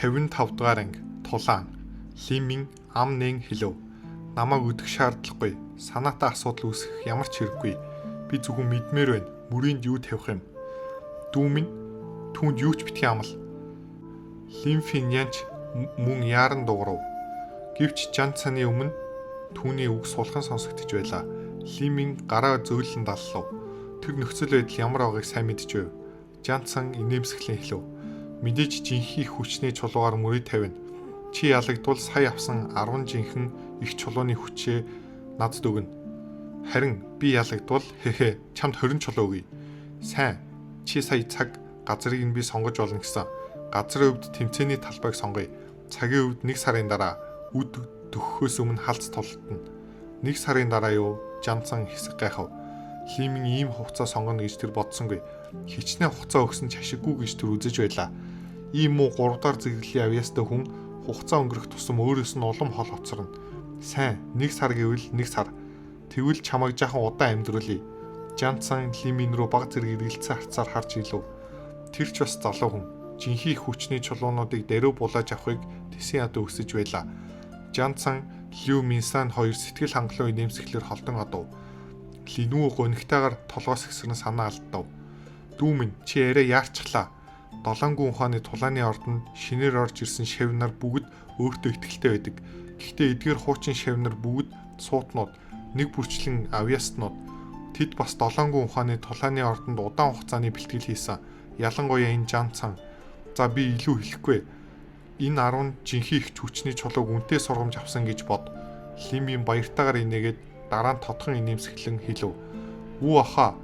55 дугаар анги тулаан Лимийн ам нэн хэлв. Намайг өдөх шаардлагагүй. Санаатай асуудал үүсэх ямар ч хэрэггүй. Би зөвхөн мэдмээр байна. Мөрөнд юу тавих юм? Дүү минь түүнд юу ч битгий амал. Лимфин янч мөн яаран дуурав. Гэвч Жанцаны өмнө түүний үг сулхан сонсогдож байлаа. Лимийн гараа зөөлөн даллав. Тэр нөхцөл байдал ямар байгааг сайн мэдчихв. Жанцан инээмсэглэн хэлв. Мэдээж жинхэнэ хүчний чулуугаар мөрөд тавина. Чи ялагдвал сая авсан 10 жинхэнэ их чулууны хүчээ надад өгнө. Харин би ялагдвал чамд 20 чулуу өгье. Сайн. Чи сая цаг газрыг нь би сонгож болно гэсэн. Газрын хувьд тэмцээний талбайг сонгоё. Цагийн хувьд 1 сарын дараа үд төгөхөөс өмнө халц толтно. 1 сарын дараа юу? Жанцан хэсэг гайхав. Лимийн ийм хугацаа сонгоно гэж тэр бодсонгүй. Хичнээн хугацаа өгсөн ч ашиггүй гэж тэр үзэж байлаа. Ийм муу 3 дахь зэрэглэлийн авьяастай хүн хугацаа өнгөрөх тусам өөрөөс нь улам хол хоцорно. Сайн, 1 сар гэвэл 1 сар. Тэгвэл чамайг жаахан удаан амьдруулъя. Жанцан Лимийн рүү баг зэрэг эргэлцсэн харцаар харж илв. Тэр ч бас залуу хүн. Жинхэнэ хүчний чулуунуудыг даруй булааж авахыг тэсийн ад өсөж байлаа. Жанцан Лю Минсан хоёр сэтгэл хангалуун инээмсэглэлээр холдон одов. Линүү гонигтайгаар толгоос ихсрэн санаа алдав. Дүү минь чи арай яарчлаа. 7 гүн ухааны тулааны ордонд шинээр орж ирсэн шавнар бүгд өөртөө ихтэй байдаг. Гэхдээ эдгээр хуучин шавнар бүгд суутнууд, нэг бүрчлэн авьяаснууд. Тэд бас 7 гүн ухааны тулааны ордонд удаан хугацааны бэлтгэл хийсэн. Ялангуяа энэ Жанцан. За би илүү хэлэхгүй. Энэ 10 жинхэнэ их хүчний чулууг үнтэй сургамж авсан гэж бод. Лимийн баяртайгаар инээгээд дараа нь тодхон инээмсэглэн хэлв. Үу аха.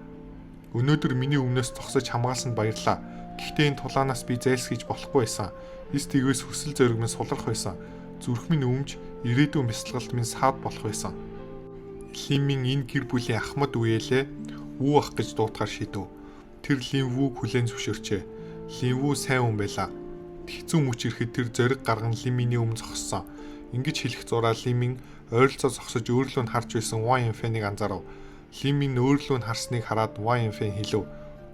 Өнөөдөр миний өмнөөс зогсож хамгаалсанд баярлаа. Гэхдээ энэ тулаанаас би зайлсхийж болохгүй байсан. Эс тэгээс хүсэл зориг минь сулрах байсан. Зүрх минь өмж, ирээдүйн бясалгалд минь саад болох байсан. Лимийн энэ гэр бүлийн ахмад үеэлээ үу ах гэж дуутахаар шийдэв. Тэр Лимвүүг хүлээн зөвшөөрчээ. Лимвүү сайн хүн байлаа. Хэцүү мөч ирэхэд тэр зориг гарган Лиминий өмнө зогссон. Ингэж хэлэх зураа Лимийн ойролцоо зогсож өөрлөө нь харж байсан Ван Янфэнийг анзаарав. Лимийн өөрлөө нь харсныг хараад Ван Янфэн хэлв.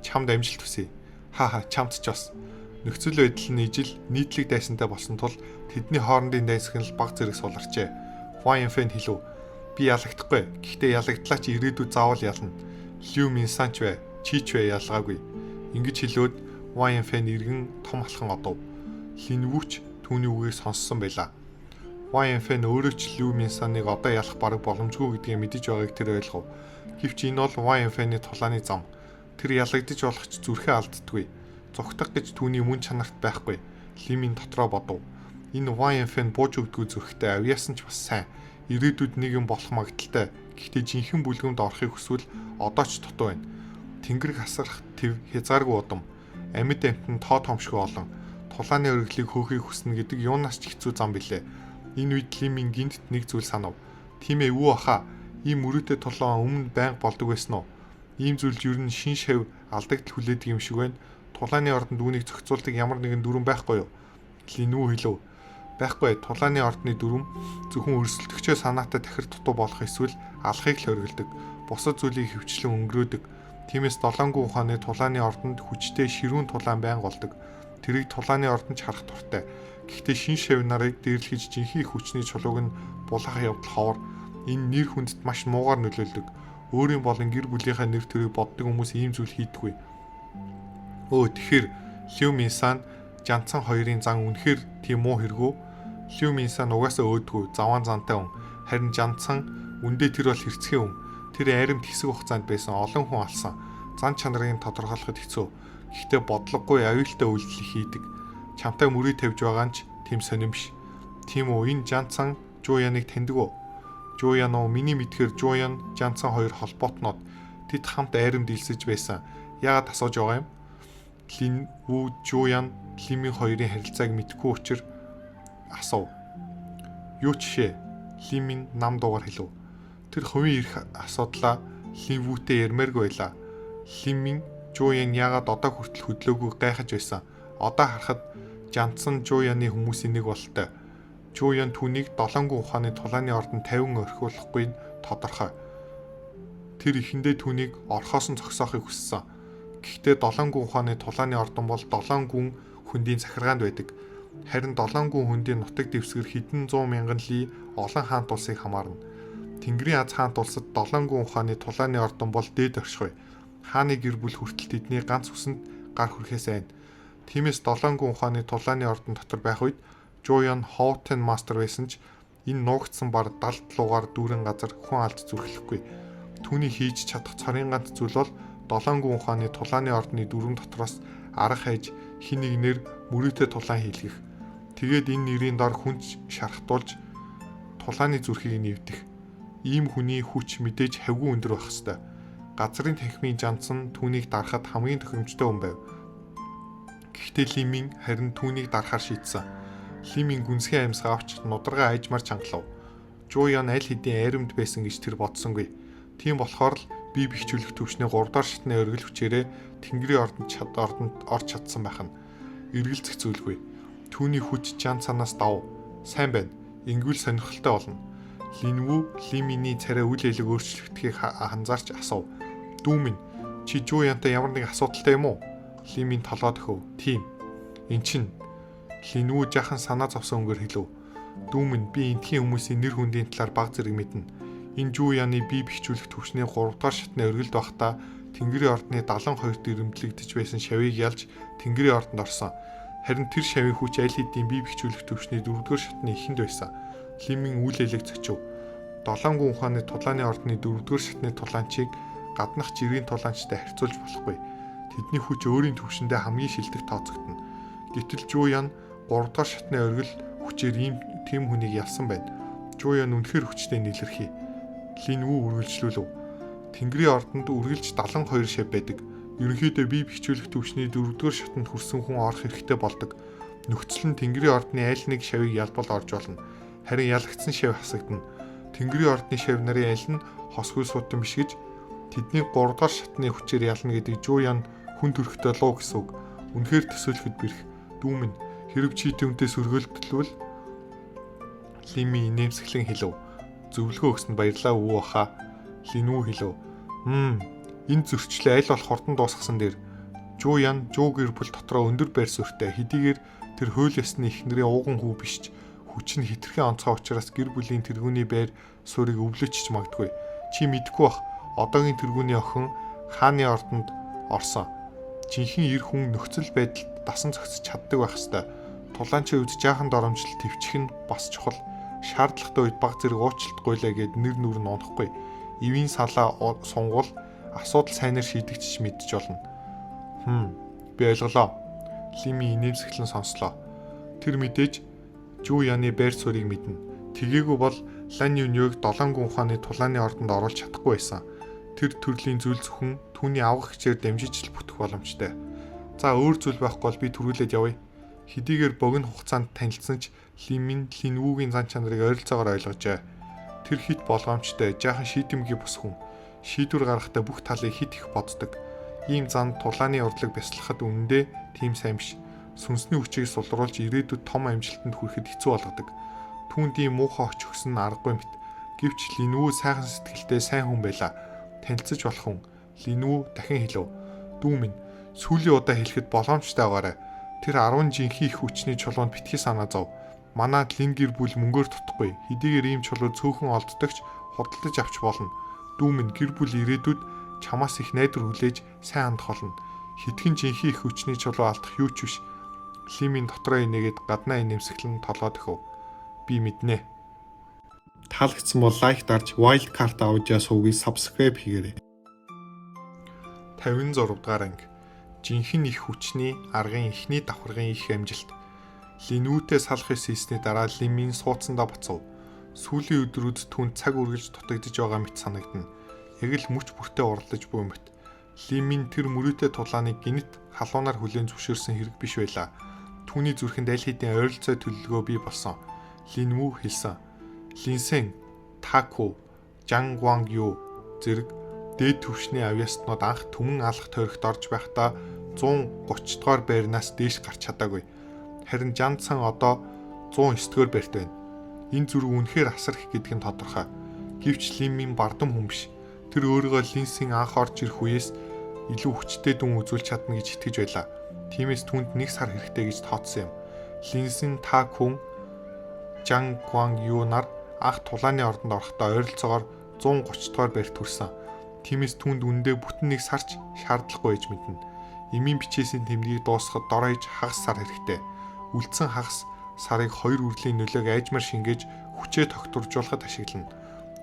Чамд амжилт хүсье. Хаа чамд ч бас. Нөхцөл байдал нь ижил нийтлэг дайсантай болсон тул тэдний хоорондын дайсагнал баг зэрэг суларчээ. Ван Янфэн хэлв. Би ялагдахгүй. Гэхдээ ялагдлаа чи ирээдүйд заавал ялна. Лю Минсан ч бай, чи ч бай ялгаагүй. Ингэж хэлээд Ван Янфэн иргэн том алхан одов. Линвүүч түүний үгийг сонссон байлаа. Ван Янфэн өөрөө ч Лю Минсаныг одоо ялах бараг боломжгүй гэдгийг мэдэж байгааг тэр ойлгов. Гэвч энэ бол Ван Янфэний тулааны зам. Тэр ялагдаж болох ч зүрхээ алддаггүй. Зогтох гэж түүний мөн чанарт байхгүй. Лимийн дотроо бодов. Энэ Ван Янфэн бууж өгдөггүй зүрхтэй авьяасан ч бас сайн. Ирээдүйд нэг юм болох магадaltaй. Гэхдээ жинхэнэ бүлгэмд орохыг хүсвэл одоо ч дутуу байна. Тэнгэрийг хасрах төв хязгааргүй удам. Амьд амтнд тоо томшгүй олон. Тулааны өргөлийг хөөхийг хүснэ гэдэг юунаас ч хэцүү зам билээ. Энэ үед Лимийн гинт нэг зүйл санав. Тийм ээ үү аха. Ийм мөрөөдөө тулаан өмнө байнга болдог байсан уу? Ийм зүйл ер нь шин шав алдагдал хүлээдэг юм шиг байна. Тулааны ордонд үүнийг зохицуулдаг ямар нэгэн дүрэн байхгүй юу? Линүү хэлв. Байхгүй. Тулааны ордны дүрм зөвхөн өрсөлдөгчөө санаатай тахир дутуу болох эсвэл алхахыг л хориглодог. Бусад зүйлийг хөвчлэн өнгөрөөдөг. Тиймээс 7 гүн ухааны тулааны ордонд хүчтэй ширүүн тулаан байнга болдог. Тэрийг тулааны ордонд ч харах дуртай. Гэхдээ шин шав нарыг дээрлэхэж жинхэнэ хүчний чулууг нь булаах явдал ховор. Энэ нэр хүндэд маш муугар нөлөөлдөг. Өөрийн болон гэр бүлийнхаа нэр төрийг боддог хүмүүс ийм зүйл хийдэггүй. Тэгэхээр Лю Минсан, Жанцан хоёрын зан үнэхээр тийм муу хэрэггүй. Лю Минсан угаасаа өөдгөө, заваан зантай хүн. Харин Жанцан үндэ тэр бол хэрцгий хүн. Тэр аримт хэсэг хугацаанд байсан олон хүн алсан. Зан чанарыг тодорхойлоход хэцүү. Гэхдээ бодлогогүй аюултай үйлдэл хийдэг. Чамтай мөрийг тавьж байгаа нь ч тийм сонирмш. Тийм үү, энэ Жанцан Жуяныг таньдаг уу? Жуян уу, миний мэдхээр Жуян, Жанцан хоёр холбоотнууд. Тэд хамт айрам дэлсэж байсан. Яагаад асууж байгаа юм? Линвүү Жуян Лимийн хоёрын харилцааг мэдгүй учраас асуув. Юу жишээ? Лимийн нам дуугаар хэлв. Тэр хувийн ирэх асуудлаа Линвүүтэй ярмааргүй байлаа. Лимийн Жуян яагаад одоо хүртэл хөдлөөгүй гайхаж байсан. Одоо харахад Жанцан Жуяны хүмүүсийн нэг болтой. Жуян түүнийг 7 гүн ухааны тулааны ордонд 50 орхиулахгүй нь тодорхой. Тэр ихэндээ түүнийг орхоос нь зогсоохыг хүссэн. Гэхдээ 7 гүн ухааны тулааны ордон бол 7 гүн хүндийн захиргаанд байдаг. Харин 7 гүн хөндийн нутаг дэвсгэр хэдэн 100 мянган ли олон хаант улсыг хамаарна. Тэнгэрийн аз хаант улсад 7 гүн ухааны тулааны ордон бол дээд оршихуй. Хааны гэр бүл хүртэл тэдний ганц үсэнд гар хүрэхээс айна. Тиймээс 7 гүн ухааны тулааны ордон дотор байх үед Жуян Хоутен мастер байсан ч энэ нуугдсан бар 70 лугаар дүүрэн газар хүн алд зүрхлэхгүй. Түүний хийж чадах цорын ганц зүйл бол 7 гүн ухааны тулааны ордны дөрвөн дотроос арга хайж хин нэгнэр мөрөөдөө тулаан хийлгэх. Тэгээд энэ нэрийн дор хүнч шархтуулж тулааны зүрхийг нэвдэх. Ийм хүний хүч мэдээж хавгүй өндөр байх ёстой. Газрын танхимын жанцсан түүнийг дарахад хамгийн тохиромжтой хүн байв. Гэхдээ Лимин харин түүнийг дарахаар шийдсэн. Лимин гүнзгий амьсгаа авч нударгаа айжмар чангалав. Жуян аль хэдийн айрамд байсан гэж тэр бодсонгүй. Тийм болохоор л бие бэхжүүлэх төвшний 3 дахь шатны өргөл хүчээрээ Тэнгэрийн ордонд орж чадсан байх нь эргэлзэх зүйлгүй. Түүний хүч жан санаас дав. Сайн байна. Ингүүл сонирхолтой болно. Линвүү Лиминий царай үйл хэлэг өөрчлөгдөхийг анзаарч асуув. Дүү минь, чи Жуянтай ямар нэг асуудалтай юм уу? Лимин толгой дөхөв. Тийм. Эн чин Линвүү жаахан санаа зовсон өнгөөр хэлв. Дүү минь, би энтхийн хүмүүсийн нэр хүндийн талаар баг зэрэг мэднэ. Энэ Жуяны бие бэхжүүлэх төвшний 3 дахь шатны өргөлд байхдаа Тэнгэрийн ордны 72-т ирэмтлэгдэж байсан шавийг ялж Тэнгэрийн ордонд орсон. Харин тэр шавийн хүч аль хэдийн бие бэхжүүлэх төвшний 4-р шатны эхэнд байсан. Лимин үйл хэлэг зочив. 7 гүн ухааны тулааны ордны 4-р шатны тулаанчийг гаднах жирийн тулаанчтай харьцуулж болохгүй. Тэдний хүч өөрийн төвшөндөө хамгийн шилдэг тооцогдно. Гэтэл Жуян 3 дахь шатны өргөл хүчээр тийм хүнийг ялсан байна. Жуян үнэхээр хүчтэй нэлэрхий. Линвүү үргэлжлүүлв. Тэнгэрийн ордонд үргэлж 72 шав байдаг. Ерөнхийдөө бие бэхжүүлэх төвшний 4-р шатанд хүрсэн хүн орох хэрэгтэй болдог. Нөхцөл нь Тэнгэрийн ордны аль нэг шавыг ялбал орж болно. Харин ялагдсан шав хасагдана. Тэнгэрийн ордны шав нарын аль нь хосгүй суутан биш гэж тэдний 3 дахь шатны хүчээр ялна гэдэг Жуян хүн төрхтэй луу гэсэн үг. Үнэхээр төсөөлөхөд бэрх. Дүү минь, хэрэг чи түүнээс өргөлдөлвөл Лими нэмсгэлэн хэлв. Зөвлөгөө өгсөнд баярлалаа өвөө хаа. Линвүү хэлв. Энэ зөрчлөө аль болох хурдан дуусгасан дээр Жуян Жуу гэр бүл дотроо өндөр байр суурьтай хэдийгээр тэр хууль ёсны эхнэрийн ууган хүү биш ч хүч нь хитрхэн онцгой учраас гэр бүлийн тэргүүний байр суурийг өвлөж магадгүй. Чи мэдэхгүй бах. Одоогийн тэргүүний охин хааны ордонд орсон. Жинхэнэ эр хүн нөхцөл байдалд дасан зохицож чаддаг байх ёстой. Тулаанчийн үед жаахан доромжлол төвчих нь бас чухал. Шаардлагатай үед баг зэрэг уучлалт гуйлаа гэд нэр нүр нь унахгүй. Эвийн салаа сунгуул асуудал сайнаар шийдэгдэж мэдж болно. Би ойлголоо. Лими инээмсэглэн сонслоо. Тэр мэдээж Жуяны байр суурийг мэднэ. Тгээгүү бол Лан Юнёг 7 гүн ухааны тулааны ордонд оруулж чадахгүй байсан. Тэр төрлийн зүйл зөвхөн түүний авах хчээр дамжиж л бүтэх боломжтой. За өөр зүйл байхгүй бол би төрүүлээд явъя. Хэдийгээр богино хугацаанд танилцсан ч Лимин Линвүүгийн зан чанарыг ойролцоогоор ойлгожээ. Тэр хит болгоомжтой, жаахан шийдэмгий бус хүн. Шийдвэр гаргахдаа бүх талыг хит их боддог. Ийм зан тулааны урлаг бясалгахад үнэндээ тийм сайн биш. Сүнсний хүчийг сулруулж ирээдүйд том амжилтанд хүрэхэд хэцүү болгодог. Түүнд ийм муухай оч өгсөн нь аргагүй мэт. Гэвч Линвүү сайхан сэтгэлтэй сайн хүн байлаа. Танилцаж болох хүн. Линвүү дахин хэлв. Дүү минь, сүүлийн удаа хэлэхэд боломжтой байгаарай. Тэр 10 жинхэнэ их хүчний чулуунд битгий санаа зов. Манайд Лин гэр бүл мөнгөөр тутахгүй. Хэдийгээр ийм чулуу цөөхөн олддогч худалдаж авч болно. Дүү минь, гэр бүл ирээдүйд чамаас их найдвар хүлээж сайн хандах болно. Хитгэн жинхэнэ их хүчний чулуу алдах юу ч биш. Лимин дотроо инээгээд гаднаа инээмсэглэн толгой дөхөв. Би мэднэ. Таалагдсан бол лайк дарж Wildcard Audio сувгийг subscribe хийгээрэй. 56 дугаар анги. Жинхэнэ их хүчний аргын эхний давхаргын их амжилт. Линвүүтэй салах ёс хийсний дараа Лимин суудсандаа буцав. Сүүлийн өдрүүд түүнд цаг үргэлж дутагдж байгаа мэт санагдана. Яг л мөч бүртээ уралдаж буй мэт. Лимин тэр мөрөөдөө тулааныг гинт халуунаар хүлээн зөвшөөрсөн хэрэг биш байлаа. Түүний зүрхэнд аль хэдийн ойролцоо төлөвлөгөө бий болсон. Линвүү хэлсэн. Линсэн, Таку, Жангванг юу зэрэг дээд түвшний авьяаснууд анх түмэн алах тойрогт орж байхдаа 130 дугаар байрнаас дээш гарч чадаагүй. Харин Жандсан одоо 109 дугаар байрт байна. Энэ зүрх үнэхээр асар их гэдэг нь тодорхой. Гэвч Лимин бардам хүн биш. Тэр өөрийгөө Линсийн анх орж ирэх үеэс илүү хүчтэй дүн үзүүлж чадна гэж итгэж байлаа. Тиймээс түүнд нэг сар хэрэгтэй гэж тооцсон юм. Линсэн Та Күн, Жан Гуан Ю нар анх тулааны ордонд орохдоо ойролцоогоор 130 дугаар барьт хүрсэн. Тиймээс түүнд үндэ бүтэн нэг сарч шаардлагагүй гэж мэднэ. Эмийн бичээсийн тэмдгийг дуусгахад дор хаяж хагас сар хэрэгтэй. Үлдсэн хагас сарыг 2 үрлийн нөлөөг айжмаар шингээж хүчээ тогтворжуулахад ашиглана.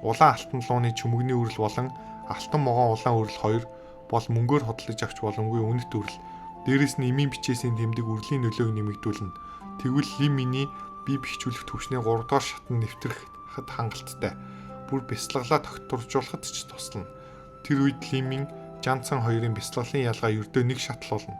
Улаан алтан лууны чүмэгний үрэл болон алтан могон улаан үрэл 2 бол мөнгөөр хөдөлж авч боломгүй үнэт үрэл. Дээрээс нь эмийн бичээсийн тэмдэг үрлийн нөлөөг нэмэгдүүлнэ. Тэгвэл Ли Миний бие бэхжүүлэх түвшний 3 дугаар шатнд нэвтрэхэд хангалттай. Бүр бясалгалаа тогтворжуулахад ч туслана. Тэр үед Ли Мин Жанцан хоёрын бясалгалын ялгаа ердөө нэг шатл болно.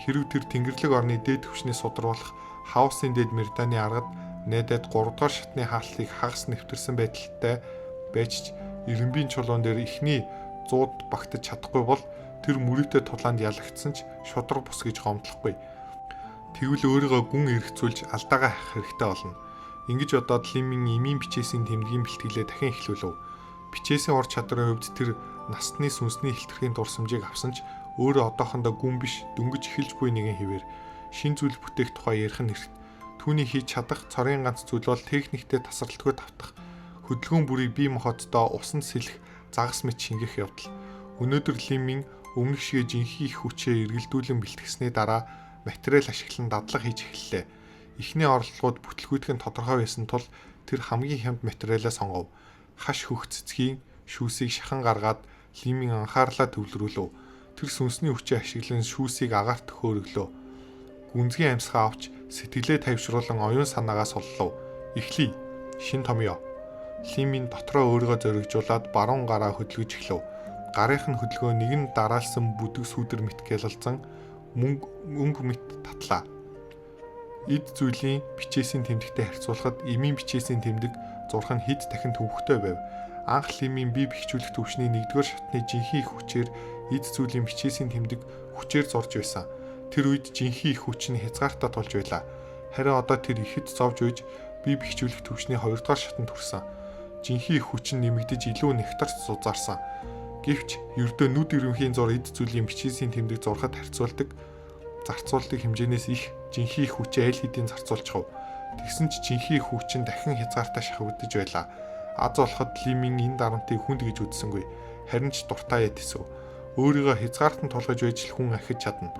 Хэрв тэр Тэнгэрлэг орны дээд түвшний судруулах Хаусын дээд Мериданы аргад найдаад 3 дугаар шатны хаалтлыг хагас нэвтэрсэн байдалтай байж Ирэмбийн чулуун дээр ихний 100-д багтаж чадахгүй бол тэр мөрөөдөө тулаанд ялагдсан ч шудраг бус гэж гомдлохгүй. Тэгвэл өөрийгөө гүн эргцүүлж алдаагаа хайх хэрэгтэй болно. Ингэж бодоод Ли Мин эмийн бичээсийн тэмдгийн бэлтгэлээ дахин эхлүүлв. Бичээсийн ур чадрын хувьд тэр насны сүнсний хэлтэрхийн дурсамжийг авсан ч өөрөө одоохондоо гүн биш дөнгөж эхэлж буй нэгэн хэвээр шин зүйл бүтээх тухай ярих нь хэрэгтэй. Түүний хийж чадах цорын ганц зүйл бол техниктэй тасралтгүй тавтах. Хөдөлгөөн бүрийг бие махбоддоо усанд сэлэх загас мэт шингэх явдал. Өнөөдөр Ли Мин өмнөх шигээ жинхэнэ их хүчээ эргэлдүүлэн бэлтгэсний дараа материал ашиглан дадлага хийж эхэллээ. Эхний орлогууд бүтлгүүдхэн тодорхой байсан тул тэр хамгийн хямд материалаа сонгов. Хаш хөх цэцгийн шүүсийг шахан гаргаад Ли Мин анхаарлаа төвлөрүүлв. Тэр сүнсний хүчээ ашиглан шүүсийг агаарт хөөрөглөө. Гүнзгий амьсгаа авч сэтгэлээ тайвшруулан оюун санаагаа соллов. Эхлэе. Шин томьёо. Ли Мин дотроо өөрийгөө зоригжуулаад баруун гараа хөдөлгөж эхлэв. Гарынх нь хөдөлгөөн нэгэн дараалсан бүдэг сүдэр мэт гялалзан мөнгө мэт татлаа. Эд зүйлийн бичээсийн тэмдэгтэй харьцуулахад эмийн бичээсийн тэмдэг зурх нь хэд дахин төвөгтэй байв. Анх Ли Мин бие бэхжүүлэх түвшний 1-р шатны жинхэнэ их хүчээр эд зүйлийн бичээсийн тэмдэг хүчээр зурж байсан. Тэр үед жинхэнэ их хүч нь хязгаартаа тулж байлаа. Харин одоо тэр ихэд зовж үйж бие бэхжүүлэх түвшний 2-р шатанд хүрсэн. Жинхэнэ их хүч нь нэмэгдэж илүү нэгтарч зузаарсан. Гэвч ердөө нүд ирмхийн зур эд зүйлийн бичээсийн тэмдэг зурхад харьцуулдаг зарцуулалтын хэмжээнээс их жинхэнэ их хүчээ аль хэдийн зарцуулчихв. Тэгсэн ч жинхэнэ их хүч нь дахин хязгаартаа шахагдж байлаа. Аз болоход Ли Мин энэ дарамтыг хүнд гэж үзсэнгүй. Харин ч дуртай ядсв. Өөрийгөө хязгаартанд тулгаж байж л хүн ахиж чадна.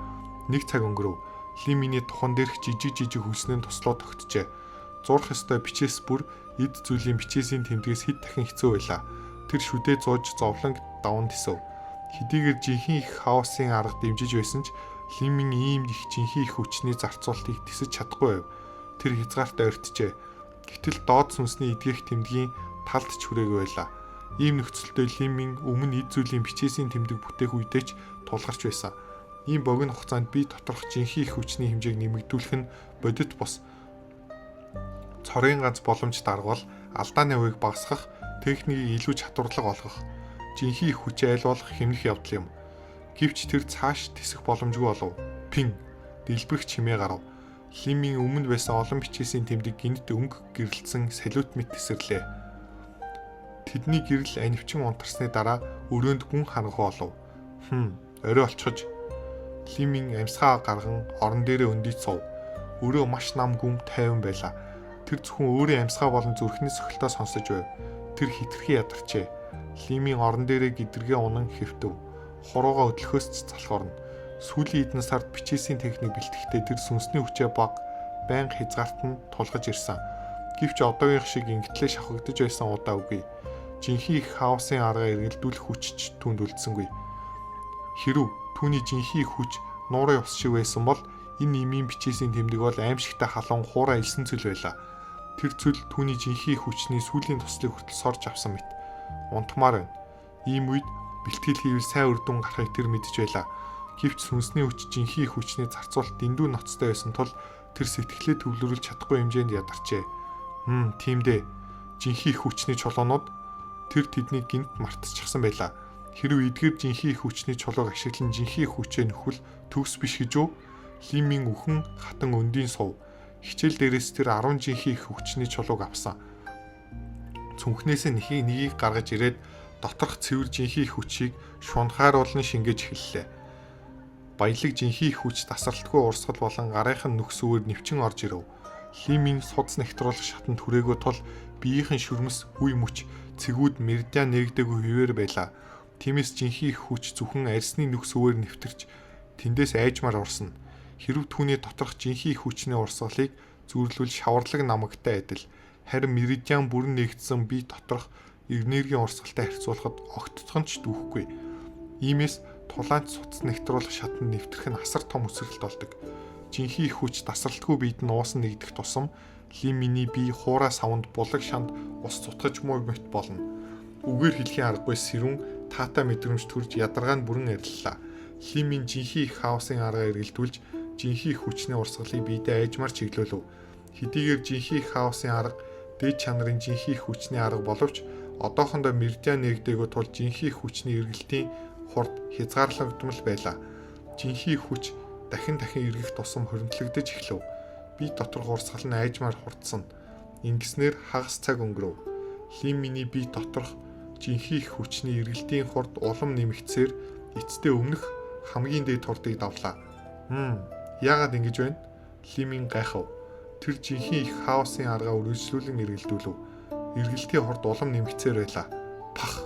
Нэг цаг өнгөрөв. Ли Миний тухан дээрх жижиг хөлснийн туслуу тогтжээ. Зурх ёстой бичээс бүр эд зүйлийн бичээсийн тэмдгээс хэд дахин хэцүү байлаа. Тэр шүдээ зууж зовлон даван тисв. Хэдийгээр жинхэнэ их хаосын арга дэмжиж байсан ч Ли Мин ийм их жинхэнэ их хүчний зарцуултыг тисэж чадахгүй байв. Тэр хязгаартаа ойртжээ. Гэтэл доод сүнсний эдгэх тэмдгийн талд ч хүрээгүй байлаа. Ийм нөхцөлдөө Ли Мин өмнө эд зүйлийн бичээсийн тэмдэг бүтээх үедээ ч тулгарч байсан. Ийм богино хугацаанд бие доторх жинхэнэ их хүчний хэмжээг нэмэгдүүлэх нь бодит бус цорын ганц боломжтой арга бол алдааны хувийг багасгах, техникийг илүү чадварлага олгох, жинхэнэ их хүчээ аль болох хэмнэх явдал юм. Гэвч тэр цааш тисэх боломжгүй болов. Пин дэлбэрэх чимээ гарав. Ли Мин өмнө байсан олон бичээсийн тэмдэг гинт өнгө гэрэлтсэн салют мэт тесэрлээ. Тэдний гэрэл анивчин унтарсны дараа өрөөнд гүн хангах болов. Орой олчхож Ли Мин амьсгаа гарган орон дээрээ өндийж суув. Өрөө маш нам гүм тайван байлаа. Тэр зөвхөн өөрийн амьсгаа болон зүрхний сохилтоо сонсож байв. Тэр хитрхи ядарчээ. Ли Мин орон дээрээ гидэргээ унан хэвтэв. Хуруугаа өдлөхөөс ч залхуурна. Сүүлийн хэдэн сард бичээсийн техник бэлтгэхдээ тэр сүнсний хүчээ байнга хязгаарт нь тулгаж ирсэн. Гэвч одоогийнх шиг ингэтлээ шавхагдж байсан удаа үгүй. Жинхэнэ их хаосын арга эргэлдүүлэх хүч ч түүнд үлдсэнгүй. Хэрв түүний жинхэнэ их хүч нуурын ус шиг байсан бол энэ эмийн бичээсийн тэмдэг бол аимшигтай халуун хуурай элсэн цөл байлаа. Тэр цөл түүний жинхэнэ их хүчний сүүлийн туслыг хүртэл сорж авсан мэт. Унтмаар байна. Ийм үед бэлтгэл хийвэл сайн үр дүн гарахыг тэр мэдж байлаа. Гэвч сүнсний хүч жинхэнэ их хүчний зарцуулалт дэндүү ноцтой байсан тул тэр сэтгэлээ төвлөрүүлж чадахгүй хэмжээнд ядарчээ. Тийм дээ. Жинхэнэ их хүчний чулуунууд тэр тэднийг гинт мартчихсан байлаа. Хэрвээ эдгээр жинхэнэ их хүчний чулууг ашиглан жинхэнэ их хүчээ нөхвөл төгс биш гэж үү? Ли Мин үхэн хатан өндийн сув. Хичээл дээрээс тэр 10 жинхэнэ их хүчний чулууг авсан. Цүнхнээс нэгийг гаргаж ирээд доторх цэвэр жинхэнэ их хүчийг шунхааруулан шингээж эхэллээ. Баялаг жинхэнэ их хүч тасралтгүй урсгал болон гарынхан нөхсөөр нэвчин орж ирэв. Лимийн судас нэгтруулах шатанд хүрээгүй тул биеийнхэн шүрмэс, үе мөч, цэгүүд меридиан нээгдээгүй хിവэр байлаа. Тиймээс жинхэнэ их хүч зөвхөн арьсны нүкс өвөр нэвтэрч тэндээс айжмаар урсна. Хэрв түүний доторх жинхэнэ их хүчний урсгалыг зүйрлүүл шаварлаг намагтай адил. Харин меридиан бүрэн нэгдсэн бие доторх энергийн урсгалтай харьцуулахад огтцох нь ч дүүхгүй. Иймээс тулаанч судас нэгтруулах шатанд нэвтрэх нь асар том өсрэлт болдог. Жинхэнэ их хүч тасралтгүй биед нь уусан нэгдэх тусам Лиминий бие хуурай савнд булаг шанд ус цутгаж мөт болно. Үгээр хэлхийн аргагүй сэрүүн таата мэдрэмж төрж ядаргаанд бүрэн ариллаа. Лимийн жинхэнэ их хаосын арга эргэлдүүлж жинхэнэ их хүчний урсгалыг биедээ айжмаар чиглүүлв. Хэдийгээр жинхэнэ их хаосын арга дээд чанарын жинхэнэ их хүчний арга боловч одоохондоо меридиан нээгдээгүй тул жинхэнэ их хүчний эргэлтийн хурд хязгаарлагдмал байлаа. Жинхэнэ их хүч дахин эргэх тусам хоригдлогдож эхлэв. Бие доторх урсгал нь айжмаар хурдсан. Ингэснээр хагас цаг өнгөрөв. Лиминий бие доторх жинхэнэ их хүчний эргэлтийн хурд улам нэмэгдсээр эцдээ өмнөх хамгийн дээд хурдыг давлаа. Яагаад ингэж байна? Лимин гайхав. Тэр жинхэнэ их хаосын аргаа үргэлжлүүлэн эргэлдүүлв. Эргэлтийн хурд улам нэмэгцээр байлаа. Пах!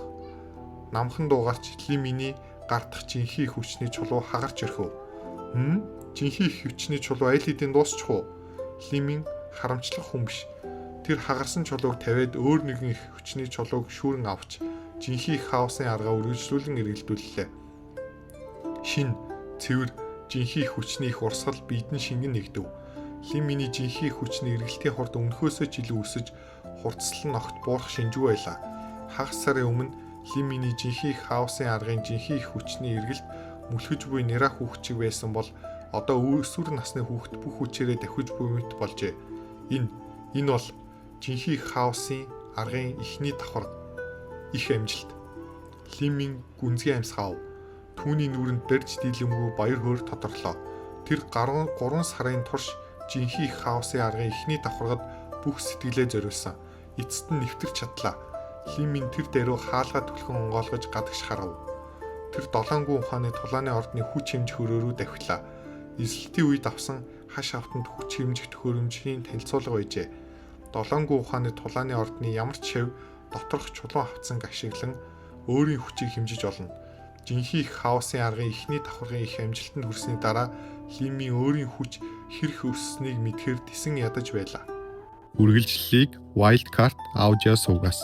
Намхан дуугарч Лиминий гардах жинхэнэ их хүчний чулуу хагарч өрхөв. Жинхэнэ их хүчний чулуу аль хэдийн дуусчих уу? Лимин харамчлах хүн биш. Тэр хагарсан чулууг тавиад өөр нэгэн их хүчний чулууг шүүрэн авч жинхэнэ их хаосын аргаа үргэлжлүүлэн эргэлдүүллээ. Шин цэвэр жинхэнэ их хүчний их урсгал биед нь шингэн нэгдэв. Лиминий жинхэнэ их хүчний эргэлтийн хурд өмнөхөөсөө ч илүү өсөж хурцлан огт буурах шинжгүй байлаа. Хагас сарын өмнө Лиминий жинхэнэ их хаосын аргын жинхэнэ их хүчний эргэлт мүлхэж буй нэрах хүүхчиг байсан бол одоо өсвөр насны хүүхэд бүх хүчээрээ давхиж буй мэт болжээ. Энэ бол жинхэнэ их хаосын аргын эхний давхар их амжилт. Лимин гүнзгий амьсгав. Түүний нүрэнд барьж дийлэмгүй баяр хөөр тодорлоо. Тэр 3 сарын турш жинхэнэ их хаосын аргын эхний давхаргад бүх сэтгэлээ зориулсан. Эцэст нь нэвтэрч чадлаа. Лимин тэр дээрөө хаалгаа түлхэн онгоолгож гадагш харав. Тэр долоонгүй ухааны тулааны ордны хүч хэмжих өрөөрөө давхилаа. Эсэлтийн үед авсан хаш автанд хүч хэмжих төхөөрөмжийн танилцуулга байжээ. Долоонгүй ухааны тулааны ордны ямар ч шав доторх чулуун авцанг ашиглан өөрийн хүчийг хэмжиж олно. Жинхэнэ их хаосын аргын эхний давхаргын их амжилтанд хүрсний дараа Лимийн өөрийн хүч хэрэг өсснийг мэдхээр тэсэн ядаж байлаа. Үргэлжлэлийг Wildcard Audio суугаас